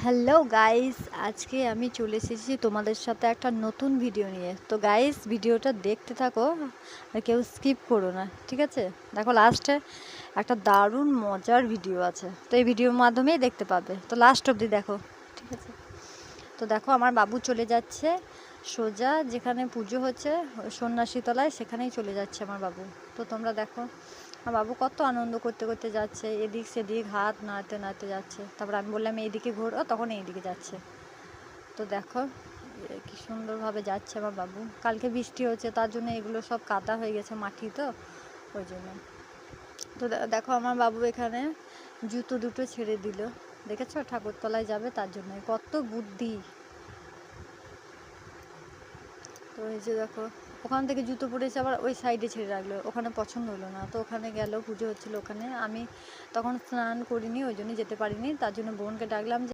Hello guys, আজকে আমি চলে এসেছি তোমাদের সাথে একটা নতুন ভিডিও নিয়ে। তো গাইস, ভিডিওটা দেখতে থাকো আর কেউ স্কিপ করো না, ঠিক আছে? দেখো, লাস্টে একটা দারুণ মজার ভিডিও আছে, তো এই ভিডিওর মাধ্যমেই দেখতে পাবে। তো লাস্ট অবধি দেখো, ঠিক আছে? তো দেখো, আমার বাবু চলে যাচ্ছে সোজা যেখানে পুজো হচ্ছে, সন্ন্যাসী তলায়, সেখানেই চলে যাচ্ছে আমার বাবু। তো তোমরা দেখো, আমার বাবু কত আনন্দ করতে করতে যাচ্ছে, এদিক সেদিক হাত নাড়তে নাড়তে যাচ্ছে। তারপর আমি বললাম এইদিকে ঘোরো, তখন এইদিকে যাচ্ছে। তো দেখো কি সুন্দরভাবে যাচ্ছে আমার বাবু। কালকে বৃষ্টি হচ্ছে, তার জন্য এগুলো সব কাদা হয়ে গেছে, মাটি তো, ওই জন্য। তো দেখো, আমার বাবু এখানে জুতো দুটো ছেড়ে দিল, দেখেছো? ঠাকুরতলায় যাবে, তার জন্য কত বুদ্ধি। তো এই যে দেখো, ওখান থেকে জুতো পরেছে, আবার ওই সাইডে ছেড়ে রাখলো, ওখানে পছন্দ হলো না। তো ওখানে গেল, পুজো হচ্ছিলো ওখানে। আমি তখন স্নান করিনি, ওই জন্য যেতে পারিনি, তার জন্য বোনকে ডাকলাম যে